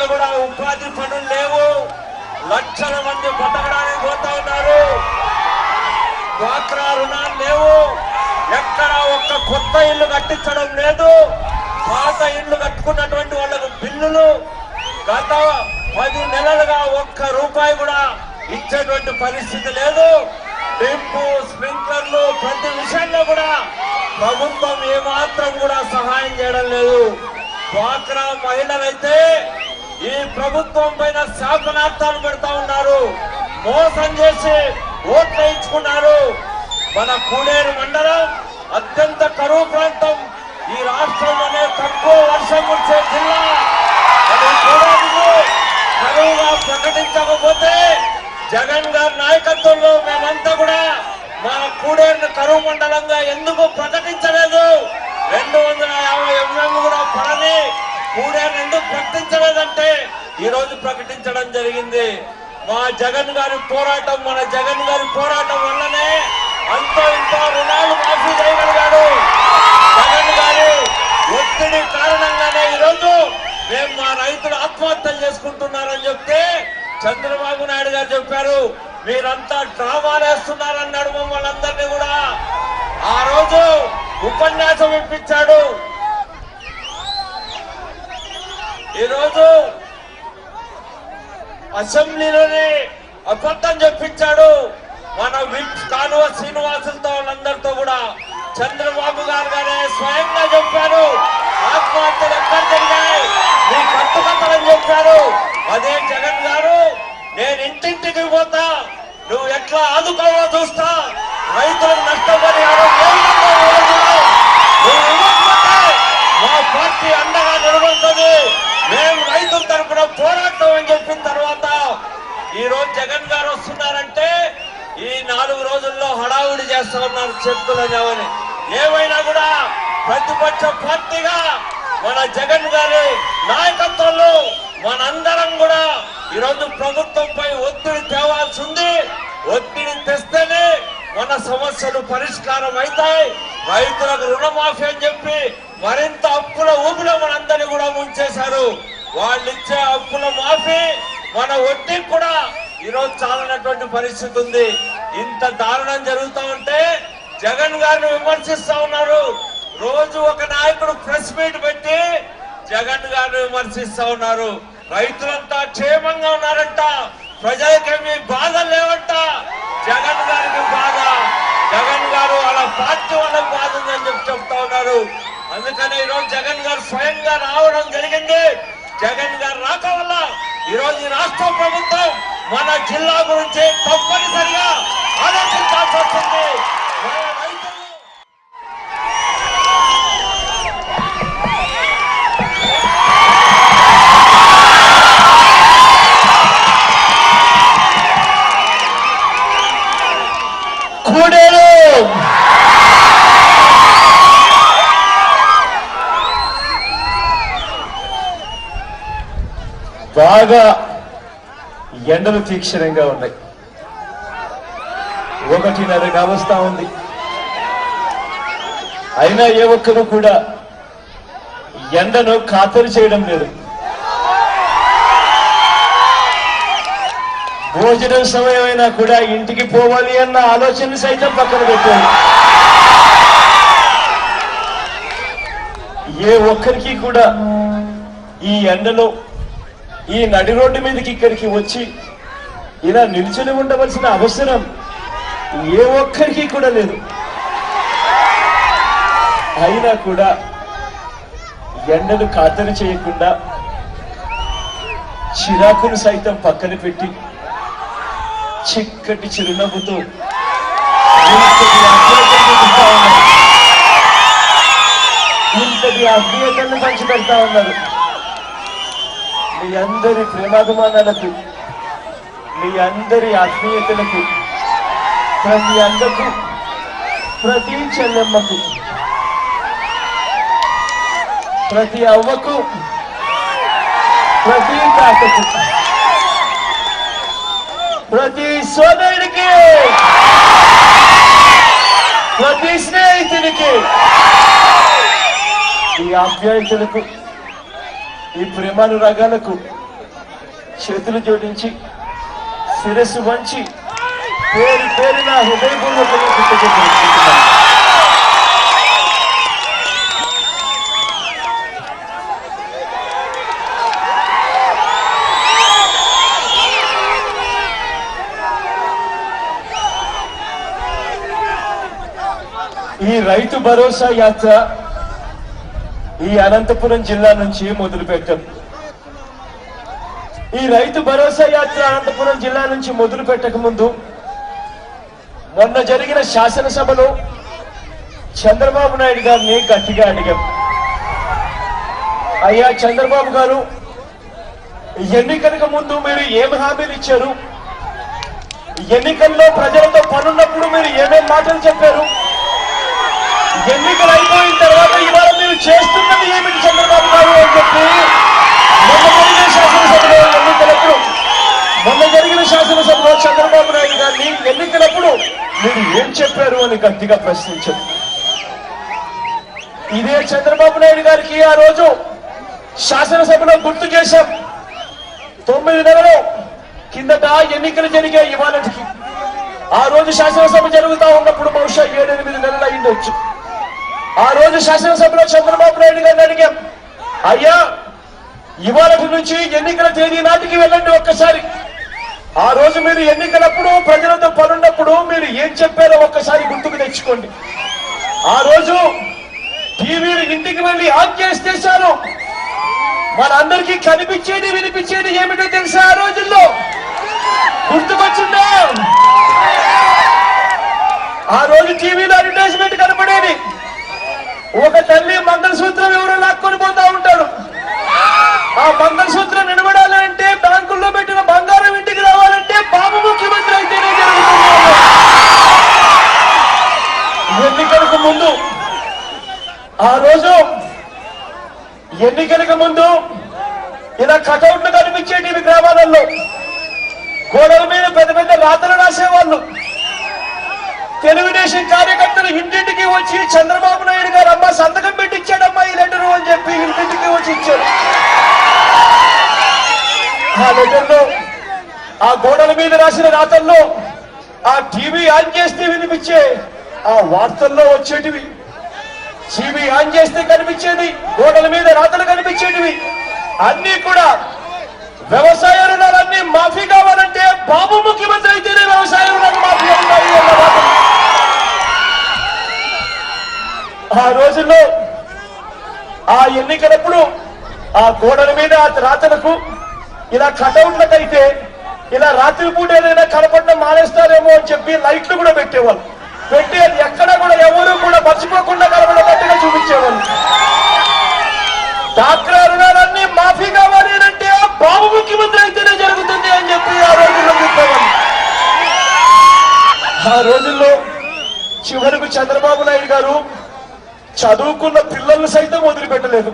ఎక్కడ కూడా ఉపాధి పనులు లేవు. లక్షల మంది బతకడానికి పోతా ఉన్నారు. డ్వాక్రా రుణాలు లేవు. ఎక్కడ ఒక్క కొత్త ఇల్లు కట్టించడం లేదు. పాత ఇల్లు కట్టుకున్నటువంటి వాళ్ళకు బిల్లులు గత 10 నెలలుగా ఒక్క రూపాయి కూడా ఇచ్చేటువంటి పరిస్థితి లేదు. డ్రిప్పు, స్ప్రింక్లర్లు ప్రతి విషయంలో కూడా ప్రభుత్వం ఏమాత్రం కూడా సహాయం చేయడం లేదు. డ్వాక్రా మహిళలైతే ఈ ప్రభుత్వం పైన శాపనార్థాలు పెడతా ఉన్నారు. మోసం చేసి ఓట్లు వేయించుకున్నారు. మన కూడేరు మండలం అత్యంత కరువు ప్రాంతం. ఈ రాష్ట్రంలోనే తక్కువ వర్షం కురిసే జిల్లా. కరువుగా ప్రకటించకపోతే జగన్ గారి నాయకత్వంలో మేమంతా కూడా మా కూడేరును కరువు మండలంగా ఎందుకు ప్రకటించలేదు? 250 mm కూడా పడని కూడేరును ఎందుకు ప్రకటించలేదంటే ఈ రోజు ప్రకటించడం జరిగింది. మా జగన్ గారి పోరాటం, మన జగన్ గారి పోరాటం వల్లనే అంతో ఇంతో రుణాలు మాఫీ చేయగలిగాడు. జగన్ గారి ఒత్తిడి కారణంగానే ఈరోజు మేము మా రైతులు ఆత్మహత్యలు చేసుకుంటున్నారని చెప్తే చంద్రబాబు నాయుడు గారు చెప్పారు, మీరంతా డ్రామాలు వేస్తున్నారన్నాడు మమ్మల్ని అందరినీ కూడా. ఆ రోజు ఉపన్యాసం ఇప్పించాడు. ఈరోజు అసెంబ్లీలోనే అబద్ధం చెప్పించాడు. మన విప్ కాలువ శ్రీనివాసులతో వాళ్ళందరితో కూడా చంద్రబాబు గారు స్వయంగా చెప్పారు, ఆత్మహత్యలు ఎక్కడ జరిగాయి, మీ కట్టుకథలని చెప్పారు. అదే జగన్ గారు, నేను ఇంటింటికి పోతా, నువ్వు ఎట్లా ఆదుకోవో చూస్తా, రైతులకు నష్టపరిహారం నువ్వు ఇవ్వకపోతే మా పార్టీ అండగా నిలబడుతుంది, మేము రైతుల తరఫున పోరాటం అని చెప్పిన తర్వాత ఈ రోజు జగన్ గారు వస్తున్నారంటే ఈ 4 రోజుల్లో హడావుడి చేస్తా ఉన్నారు చెప్తులని. ఏమైనా కూడా ప్రతిపక్ష పార్టీగా మన జగన్ గారి నాయకత్వంలో మనందరం కూడా ఈరోజు ప్రభుత్వంపై ఒత్తిడి తేవాల్సి ఉంది. ఒత్తిడి తెస్తేనే మన సమస్యలు పరిష్కారం అవుతాయి. రైతులకు రుణమాఫీ అని చెప్పి మరింత అప్పుల ఊపిలో మనందరినీ కూడా ముంచేశారు. వాళ్ళు ఇచ్చే అప్పుల మాఫీ మన వడ్డీ కూడా ఈరోజు చాలనటువంటి పరిస్థితి ఉంది. ఇంత దారుణం జరుగుతూ ఉంటే జగన్ గారిని విమర్శిస్తా ఉన్నారు. రోజు ఒక నాయకుడు ప్రెస్ మీట్ పెట్టి జగన్ గారిని విమర్శిస్తా ఉన్నారు. రైతులంతా క్షేమంగా ఉన్నారంట, ప్రజలకేమీ బాధలు లేవంట. జగన్ గారికి బాధ, జగన్ గారు వాళ్ళ పార్టీ వాళ్ళకి బాధ ఉందని చెప్పి చెప్తా ఉన్నారు. అందుకనే ఈరోజు జగన్ గారు స్వయంగా రావడం జరిగింది. జగన్ గారు రాక వల్ల ఈరోజు ఈ రాష్ట్ర ప్రభుత్వం మన జిల్లా గురించి తప్పనిసరిగా ఆలోచించాల్సి వస్తుంది. కూడేరు బాగా ఎండలు తీక్షణంగా ఉన్నాయి. 1:30 కావస్తా ఉంది. అయినా ఏ ఒక్కరు కూడా ఎండను ఖాతరు చేయడం లేదు. భోజనం సమయమైనా కూడా ఇంటికి పోవాలి అన్న ఆలోచన సైతం పక్కన పెట్టారు. ఏ ఒక్కరికి కూడా ఈ ఎండలో ఈ నడి రోడ్డు మీదకి ఇక్కడికి వచ్చి ఇలా నిల్చుని ఉండవలసిన అవసరం ఏ ఒక్కరికి కూడా లేదు. అయినా కూడా ఎండను ఖాతరు చేయకుండా చిరాకును సైతం పక్కన పెట్టి చిక్కటి చిరునవ్వుతో ఇంతటి ఆత్మీయతను పంచిపెడతా ఉన్నారు. మీ అందరి ప్రేమాభిమానాలకు, మీ అందరి ఆత్మీయతలకు, ప్రతి అక్కకు, ప్రతి చెల్లెమ్మకు, ప్రతి అవ్వకు, ప్రతి తాతకు, ప్రతి సోదరుడికి, ప్రతి స్నేహితుడికి, ఈ ఆప్యాయతలకు, ఈ ప్రేమానురాగాలకు చేతులు జోడించి శిరస్సు వంచి పేరు పేరున హృదయపూర్వకంగా కృతజ్ఞతలు. ఈ రైతు భరోసా యాత్ర ఈ అనంతపురం జిల్లా నుంచి మొదలుపెట్టాం. ఈ రైతు భరోసా యాత్ర అనంతపురం జిల్లా నుంచి మొదలు పెట్టక ముందు మొన్న జరిగిన శాసనసభలో చంద్రబాబు నాయుడు గారిని గట్టిగా అడిగాం. అయ్యా చంద్రబాబు గారు, ఎన్నికలకు ముందు మీరు ఏమి హామీలు ఇచ్చారు? ఎన్నికల్లో ప్రజలతో పనున్నప్పుడు మీరు ఏమేం మాటలు చెప్పారు? ఎన్నికలు అయిపోయిన తర్వాత ఇవాళ మీరు చేస్తున్నది ఏమిటి చంద్రబాబు గారు అని చెప్పి మొన్న జరిగిన శాసనసభలో చంద్రబాబు నాయుడు గారిని ఎన్నికలప్పుడు మీరు ఏం చెప్పారు అని గట్టిగా ప్రశ్నించారు. ఇదే చంద్రబాబు నాయుడు గారికి ఆ రోజు శాసనసభలో గుర్తు చేశాం. 9 నెలలు కిందట ఎన్నికలు జరిగే ఇవాళకి ఆ రోజు శాసనసభ జరుగుతూ ఉన్నప్పుడు బహుశా 7-8 నెలలు అయిండొచ్చు. ఆ రోజు శాసనసభలో చంద్రబాబు నాయుడు గారిని అడిగాం, అయ్యా ఇవాళ నుంచి ఎన్నికల తేదీ నాటికి వెళ్ళండి ఒక్కసారి. ఆ రోజు మీరు ఎన్నికలప్పుడు ప్రజలతో పనున్నప్పుడు మీరు ఏం చెప్పారో ఒక్కసారి గుర్తుకు తెచ్చుకోండి. ఆ రోజు టీవీలు ఇంటికి వెళ్ళి ఆన్ చేస్తే చాలు మనందరికీ కనిపించేది వినిపించేది ఏమిటో తెలుసా? ఆ రోజుల్లో గుర్తుకొచ్చిందా? ఆ రోజు టీవీలో అడ్వర్టైజ్మెంట్ కనపడేది. ఒక తల్లి మంగళసూత్రం ఎవరో లాక్కొని పోతా ఉంటాడు. ఆ మంగళసూత్రం నిలబడాలంటే బ్యాంకుల్లో పెట్టిన బంగారం ఇంటికి రావాలంటే బాబు ముఖ్యమంత్రి అయితేనే జరుగుతుంది. ఎన్నికలకు ముందు ఆ రోజు ఎన్నికలకు ముందు ఇలా కటౌట్లు కనిపించేటివి గ్రామాలలో. గోడల మీద పెద్ద పెద్ద రాతలు రాసేవాళ్ళు. తెలుగుదేశం కార్యకర్తలు ఇంటింటికి వచ్చి చంద్రబాబు నాయుడు గారు అమ్మ సంతకం పెట్టించాడమ్మా ఈ లెటరు అని చెప్పి ఇంటింటికి వచ్చి ఇచ్చారు. ఆ లెటర్లో ఆ గోడల మీద రాసిన రాతల్లో ఆ టీవీ ఆన్ చేస్తే వినిపించే ఆ వార్తల్లో వచ్చేటివి, టీవీ ఆన్ చేస్తే కనిపించేది, గోడల మీద రాతలు కనిపించేటివి అన్ని కూడా వ్యవసాయ రుణాలన్నీ మాఫీ కావాలంటే బాబు ముఖ్యమంత్రి అయితేనే వ్యవసాయ రుణాలు మాఫీ అవుతాయి అన్న వార్త. ఆ రోజుల్లో ఆ ఎన్నికలప్పుడు ఆ గోడల మీద ఆ రాతలకు ఇలా కటౌట్లకైతే ఇలా రాత్రి పూట ఏదైనా కనపడడం మానేస్తారేమో అని చెప్పి లైట్లు కూడా పెట్టేవాళ్ళు. పెట్టి అది ఎక్కడ కూడా ఎవరు కూడా మర్చిపోకుండా కనబడేటట్టుగా చూపించేవాళ్ళు. డాక్రా రుణాలన్నీ మాఫీ కావాలి అంటే బాబు ముఖ్యమంత్రి అయితేనే జరుగుతుంది అని చెప్పి ఆ రోజుల్లో చెప్పేవాళ్ళు. ఆ రోజుల్లో చివరకు చంద్రబాబు నాయుడు గారు చదువుకున్న పిల్లలను సైతం వదిలిపెట్టలేదు.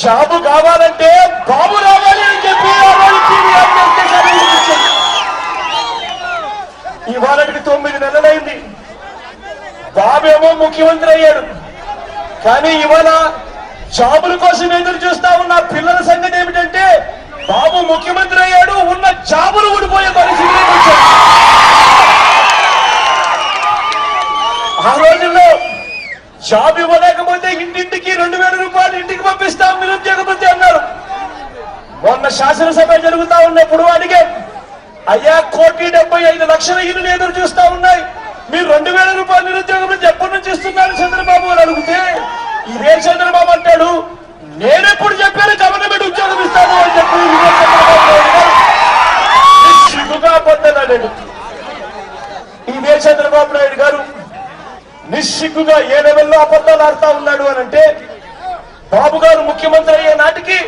జాబు కావాలంటే బాబు రావాలి అని చెప్పి ఆ రోజు టీవీ ఇవాళకి 9 నెలలైంది. బాబేమో ముఖ్యమంత్రి అయ్యాడు. కానీ ఇవాళ జాబుల కోసం ఎదురు చూస్తా ఉన్న పిల్లల సంగతి ఏమిటంటే బాబు ముఖ్యమంత్రి అయ్యాడు, ఉన్న జాబులు ఊడిపోయే పరిస్థితి వచ్చాడు. ఆ రోజుల్లో జాబ్ ఇవ్వలేకపోతే ఇంటింటికి 2000 రూపాయలు ఇంటికి పంపిస్తాం నిరుద్యోగపతి అన్నారు. మొన్న శాసనసభ జరుగుతా ఉన్నప్పుడు అడిగాం, అయ్యా 1,75,00,000 ఇల్లు ఎదురు చూస్తా ఉన్నాయి, మీరు 2000 రూపాయలు నిరుద్యోగపతి ఎప్పటి నుంచి ఇస్తున్నారు చంద్రబాబు అని అడిగితే ఇదే చంద్రబాబు అంటాడు, నేనెప్పుడు చెప్పాను గవర్నమెంట్ ఉద్యోగం ఇస్తాను అని చెప్పి సిగ్గుగా పొందలేడు. ఇదే చంద్రబాబు నాయుడు గారు నిస్సిగ్గుగా ఏ లెవెల్లో అబద్ధాలు ఆడుతా ఉన్నాడు అని అంటే, బాబు గారు ముఖ్యమంత్రి అయ్యే నాటికి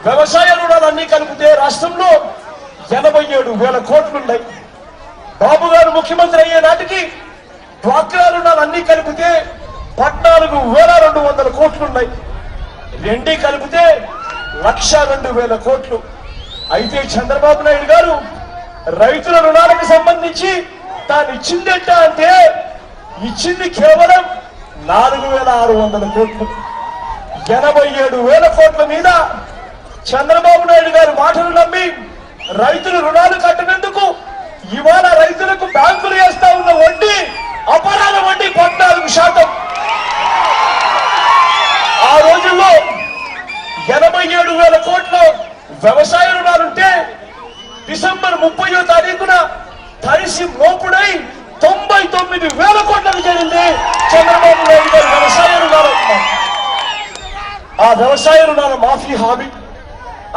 వ్యవసాయ రుణాలన్నీ కలిపితే రాష్ట్రంలో 87,000 కోట్లున్నాయి. బాబు గారు ముఖ్యమంత్రి అయ్యే నాటికి డ్వాక్రా రుణాలన్నీ కలిపితే 14,200 కోట్లున్నాయి. రెండీ కలిపితే 1,02,000 కోట్లు. అయితే చంద్రబాబు నాయుడు గారు రైతుల రుణాలకు సంబంధించి తాను ఇచ్చిందేంట అంటే ఇచ్చింది కేవలం 4,600 కోట్లు. 87,000 కోట్ల మీద చంద్రబాబు నాయుడు గారి మాటలు నమ్మి రైతులు రుణాలు కట్టినందుకు ఇవాళ రైతులకు బ్యాంకులు వేస్తా ఉన్న వడ్డీ అపరాధ వడ్డీ 14%. ఆ రోజుల్లో 87,000 కోట్ల వ్యవసాయ రుణాలుంటే డిసెంబర్ 30వ తారీఖున తడిసి మోపుడై 99,000 కోట్లకు చేరింది చంద్రబాబు నాయుడు గారి వ్యవసాయ రుణాలు. ఆ వ్యవసాయ రుణాల మాఫీ హామీ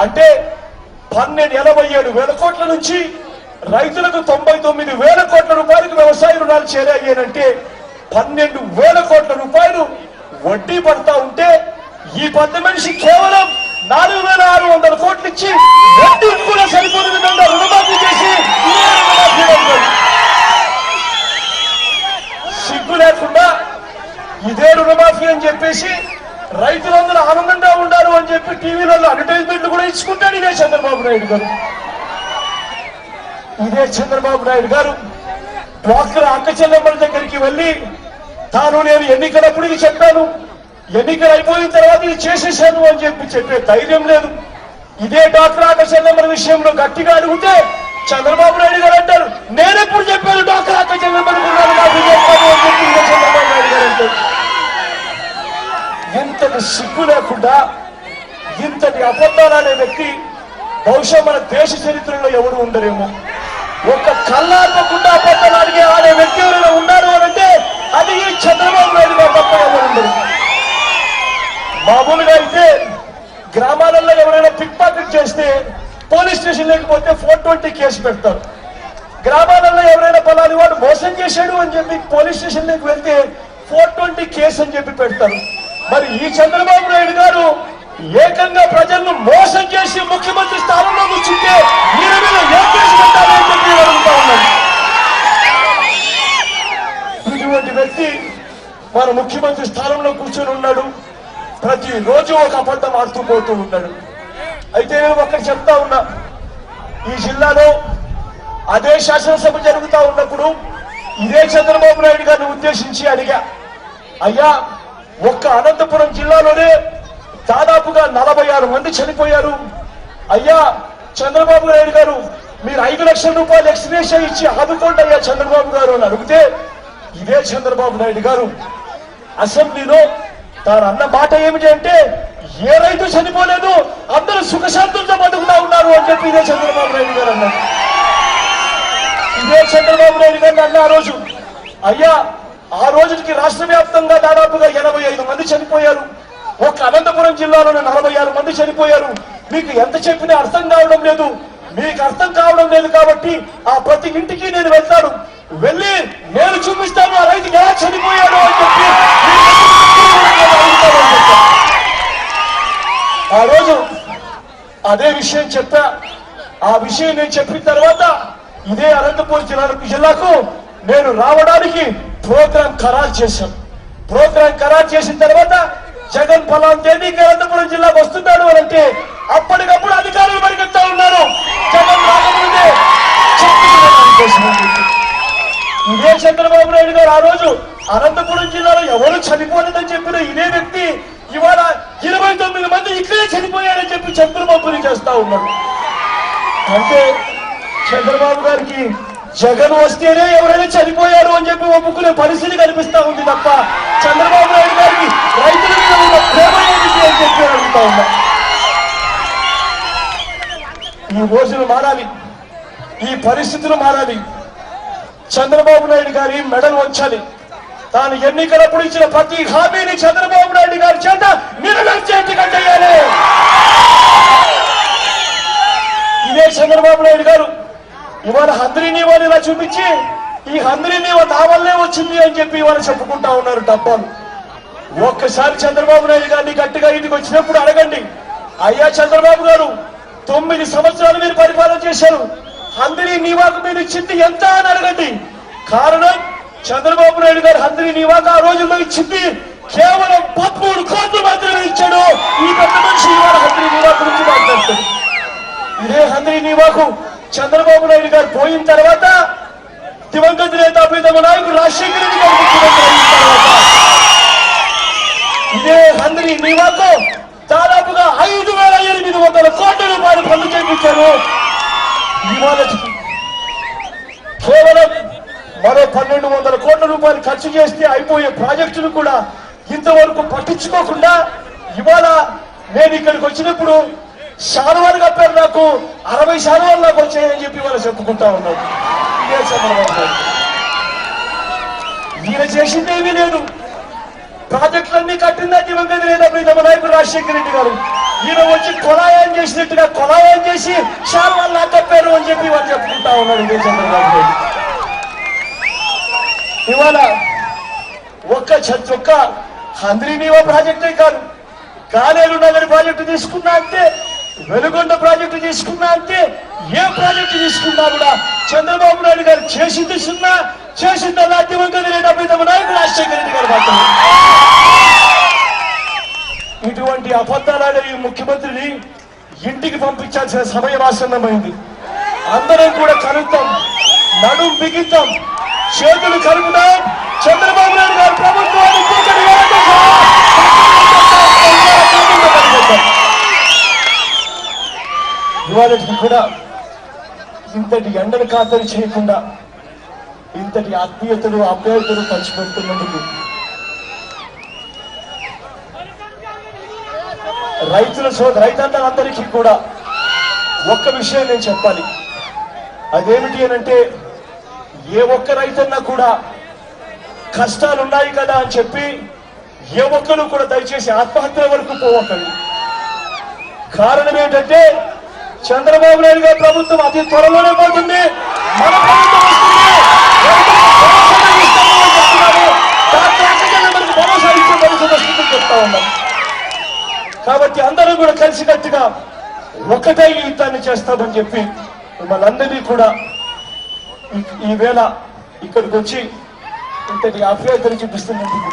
అంటే 87,000 కోట్ల నుంచి రైతులకు 99,000 కోట్ల రూపాయలకు వ్యవసాయ రుణాలు చేరాయేనంటే 12,000 కోట్ల రూపాయలు వడ్డీ పడతా ఉంటే ఈ పెద్ద మనిషి కేవలం 4,600 కోట్లు ఇచ్చి వడ్డీ కూడా సరిపోని విధంగా రుణమాఫీ చేసి సిగ్గు లేకుండా ఇదే రుణమాఫీ అని చెప్పేసి రైతులందరూ ఆనందంగా ఉండాలి అని చెప్పి టీవీలలో అడ్వర్టైజ్మెంట్లు కూడా ఇచ్చుకుంటాడు ఇదే చంద్రబాబు నాయుడు గారు. ఇదే చంద్రబాబు నాయుడు గారు డ్వాక్రా అక్క చెల్లెమ్మల దగ్గరికి వెళ్ళి నేను ఎన్నికలప్పుడు ఇది చెప్పాను, ఎన్నికలు అయిపోయిన తర్వాత ఇది చేసేసాను అని చెప్పే ధైర్యం లేదు. ఇదే డ్వాక్రా అక్క చెల్లెమ్మల విషయంలో గట్టిగా అడిగితే చంద్రబాబు నాయుడు గారు అంటారు, నేనెప్పుడు చెప్పాను డ్వాక్రా అక్క చెల్లెమ్మలు నాకు చెప్పాను అని చెప్పి ఇదే చంద్రబాబు నాయుడు గారు అంటారు. ఇంతటి సిగ్గు లేకుండా ఇంతటి అబద్ధాలనే వ్యక్తి బహుశా మన దేశ చరిత్రలో ఎవరు ఉండరేమో. ఒక్క కళ్ళార్పకుండా అబద్ధాలు అడిగే ఆడే వ్యక్తి ఎవరైనా ఉన్నారు అంటే అది ఈ చంద్రబాబు నాయుడు గారు తప్ప ఎవరు ఉండరు. మామూలుగా అయితే గ్రామాలలో ఎవరైనా పిక్ పాకెట్ చేస్తే పోలీస్ స్టేషన్ లేకపోతే 420 కేసు పెడతారు. గ్రామాలలో ఎవరైనా పలాని వాడు మోసం చేశాడు అని చెప్పి పోలీస్ స్టేషన్ లోకి వెళ్తే 420 కేసు అని చెప్పి పెడతారు. మరి ఈ చంద్రబాబు నాయుడు గారు ఏకంగా ప్రజలను మోసం చేసి ముఖ్యమంత్రి స్థానంలో కూర్చుంటే ఈయన మీద ఏ కేసు పెట్టాలి అని చెప్పి అడుగుతా ఉన్నాడు. ఇటువంటి వ్యక్తి మన ముఖ్యమంత్రి స్థానంలో కూర్చొని ఉన్నాడు. ప్రతిరోజు ఒక అబద్ధం ఆడుతూ పోతూ ఉన్నాడు. అయితే నేను ఒక్కటి చెప్తా ఉన్నా, ఈ జిల్లాలో అదే శాసనసభ జరుగుతూ ఉన్నప్పుడు ఇదే చంద్రబాబు నాయుడు గారిని ఉద్దేశించి అడిగా, అయ్యా ఒక్క అనంతపురం జిల్లాలోనే దాదాపుగా 46 మంది చనిపోయారు. అయ్యా చంద్రబాబు నాయుడు గారు మీరు 5 లక్షల రూపాయలు ఎక్స్గ్రేషియా ఇచ్చి ఆదుకోండి అయ్యా చంద్రబాబు గారు అని అడిగితే ఇదే చంద్రబాబు నాయుడు గారు అసెంబ్లీలో తాను అన్న మాట ఏమిటి అంటే ఏ రైతు చనిపోలేదు, అందరూ సుఖశాంతులతో బతుకుతా ఉన్నారు అని చెప్పి ఇదే చంద్రబాబు నాయుడు గారు అన్నారు. ఇదే చంద్రబాబు నాయుడు గారిని అన్న ఆ రోజు, అయ్యా ఆ రోజుకి రాష్ట్ర వ్యాప్తంగా దాదాపుగా 85 మంది చనిపోయారు. ఒక్క అనంతపురం జిల్లాలోనే 46 మంది చనిపోయారు. మీకు ఎంత చెప్పినా అర్థం కావడం లేదు. మీకు అర్థం కావడం లేదు కాబట్టి ఆ ప్రతి ఇంటికి నేను వెళ్తాను, వెళ్ళి నేను చూపిస్తాను ఆ రైతు ఎలా చనిపోయాడు అని చెప్పి ఆ రోజు అదే విషయం చెప్పా. ఆ విషయం నేను చెప్పిన తర్వాత ఇదే అనంతపురం జిల్లాకు నేను రావడానికి ప్రోగ్రాం ఖరారు చేశాం. ప్రోగ్రాం ఖరారు చేసిన తర్వాత జగన్ ఫలాన్ తేదీకి అనంతపురం జిల్లాకు వస్తున్నాడు అని అంటే అప్పటికప్పుడు అధికారులు పరిగెత్తా ఉన్నారు. జగన్ రాకముందే ఇదే చంద్రబాబు నాయుడు గారు ఆ రోజు అనంతపురం జిల్లాలో ఎవరు చనిపోలేదని చెప్పిన ఇదే వ్యక్తి ఇవాళ 29 మంది ఇక్కడే చనిపోయారని చెప్పి చంద్రబాబుని చేస్తా ఉన్నాడు. అంటే చంద్రబాబు గారికి జగన్ వస్తేనే ఎవరైనా చనిపోయారు అని చెప్పి ఒప్పుకునే పరిస్థితి కనిపిస్తా ఉంది తప్ప చంద్రబాబు నాయుడు గారికి రైతుల మీద ఉన్న ప్రేమ ఏమిటి అని చెప్పి అడుగుతా ఉన్నా. ఈ రోజులు మారాలి, ఈ పరిస్థితులు మారాలి. చంద్రబాబు నాయుడు గారి మెడలు వంచాలి. తాను ఎన్నికలప్పుడు ఇచ్చిన ప్రతి హామీని చంద్రబాబు నాయుడు గారి చేత నెరవేర్చేట్టుకంటేయాలి. ఇదే చంద్రబాబు నాయుడు గారు ఇవాళ హంద్రీ నీవాని ఇలా చూపించి ఈ హంద్రీ నీవ నా వల్లే వచ్చింది అని చెప్పి ఇవాళ చెప్పుకుంటా ఉన్నారు డబ్బాలు. ఒక్కసారి చంద్రబాబు నాయుడు గారిని గట్టిగా ఇంటికి వచ్చినప్పుడు అడగండి, అయ్యా చంద్రబాబు గారు 9 సంవత్సరాలు మీరు పరిపాలన చేశారు, హంద్రీ నీవాకు మీరు ఇచ్చింది ఎంత అని అడగండి. కారణం చంద్రబాబు నాయుడు గారు హంద్రీ నీవాకు ఆ రోజుల్లో ఇచ్చింది కేవలం 13 కోట్లు మాత్రమే ఇచ్చాడు. ఈ పెద్ద మనిషి ఇవాళ హంద్రీ నీవాకు గురించి మాట్లాడుతుంది. ఇదే హంద్రీ నీవాకు చంద్రబాబు నాయుడు గారు పోయిన తర్వాత దివంగత నేత ప్రీతమ నాయకుడు రాజశేఖర రెడ్డి గారు ముఖ్యమంత్రి అయిన తర్వాత ఇదే హంద్రీ నీవాకు దాదాపుగా 5,800 కోట్ల రూపాయలు పనులు చేయించారు. ఇవాళ కేవలం మరో 1,200 కోట్ల రూపాయలు ఖర్చు చేస్తే అయిపోయే ప్రాజెక్టును కూడా ఇంతవరకు పట్టించుకోకుండా ఇవాళ నేను ఇక్కడికి వచ్చినప్పుడు శాలువాలు కప్పారు, నాకు 60 శాలువాలు నాకు వచ్చాయని చెప్పి ఇవాళ చెప్పుకుంటా ఉన్నాడు. ఇదే చంద్రబాబు నాయుడు. ఈయన చేసిందేమీ లేదు. ప్రాజెక్టులన్నీ కట్టిందా దివంగత లేదా ప్రీతమ నాయకుడు రాజశేఖర రెడ్డి గారు. ఈయన వచ్చి కొలాయం చేసినట్టుగా కొలాయం చేసి శాలువాలు నాకు కప్పారు అని చెప్పి వాళ్ళు చెప్పుకుంటా ఉన్నాడు. ఇదే చంద్రబాబు నాయుడు. ఇవాళ ఒక్క హంద్రీనీవా ప్రాజెక్టే కాదు, కాలేరు నగరి ప్రాజెక్టు తీసుకున్నా అంతే, వెలుగొండ ప్రాజెక్టు తీసుకున్నా అంతే, ఏ ప్రాజెక్టు తీసుకున్నా కూడా చంద్రబాబు నాయుడు గారు చేసింది సున్నా, చేసిందల్లా దివంగత లేదా ప్రీతమ నాయకుడు రాజశేఖర రెడ్డి గారు మాత్రమే. ఇటువంటి అబద్ధాలాడే ఈ ముఖ్యమంత్రిని ఇంటికి పంపించాల్సిన సమయం ఆసన్నమైంది. అందరం కూడా కలుద్దాం, నడుం బిగిద్దాం, చేతులు కలుపుదాం. చంద్రబాబు నాయుడు గారు ప్రభుత్వాన్ని ఇవాళకి కూడా ఇంతటి ఎండను ఖాతరు చేయకుండా ఇంతటి ఆత్మీయతలు అభ్యర్థులు పంచిపెడుతున్నందుకు రైతన్నలందరికీ కూడా ఒక్క విషయం నేను చెప్పాలి. అదేమిటి అనంటే, ఏ ఒక్క రైతన్నా కూడా కష్టాలు ఉన్నాయి కదా అని చెప్పి ఏ ఒక్కరు కూడా దయచేసి ఆత్మహత్య వరకు పోవకండి. కారణం ఏంటంటే చంద్రబాబు నాయుడు గారి ప్రభుత్వం అతి త్వరలోనే పోతుంది, మన ప్రభుత్వం వస్తుంది. మనకు భరోసా ఇచ్చే పరిస్థితి వస్తుందని చెప్తా ఉన్నాం. కాబట్టి అందరూ కూడా కలిసికట్టుగా ఒకటే ఈ యుద్ధాన్ని చేస్తామని చెప్పి మిమ్మల్ని అందరినీ కూడా ఈ వేళ ఇక్కడికి వచ్చి ఇంతటి ఆప్యాయతను చూపిస్తున్నందుకు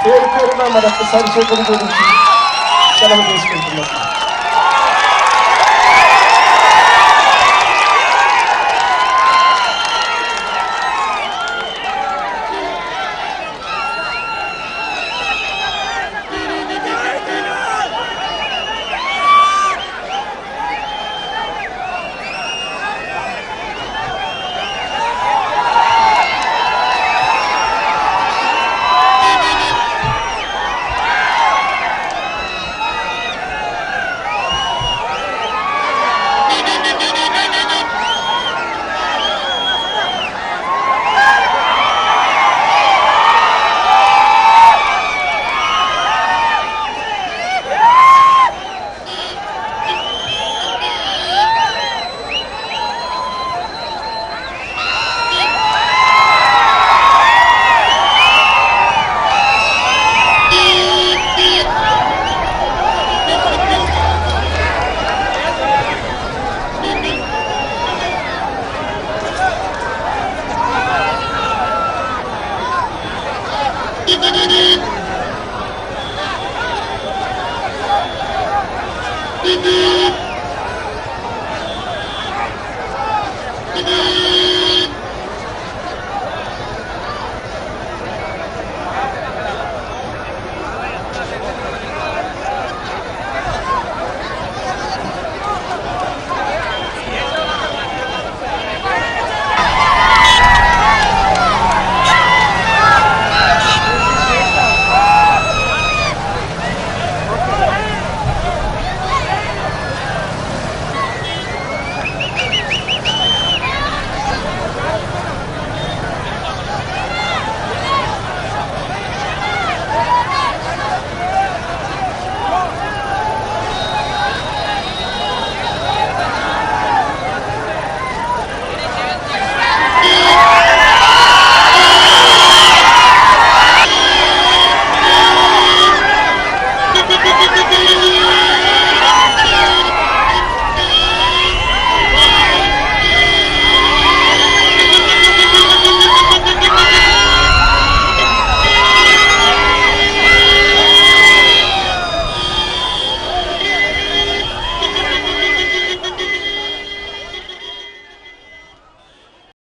పేరు పేరున మరొకసారి చేతులు గురించి సెలవు తీసుకుంటున్నాం. Beep beep.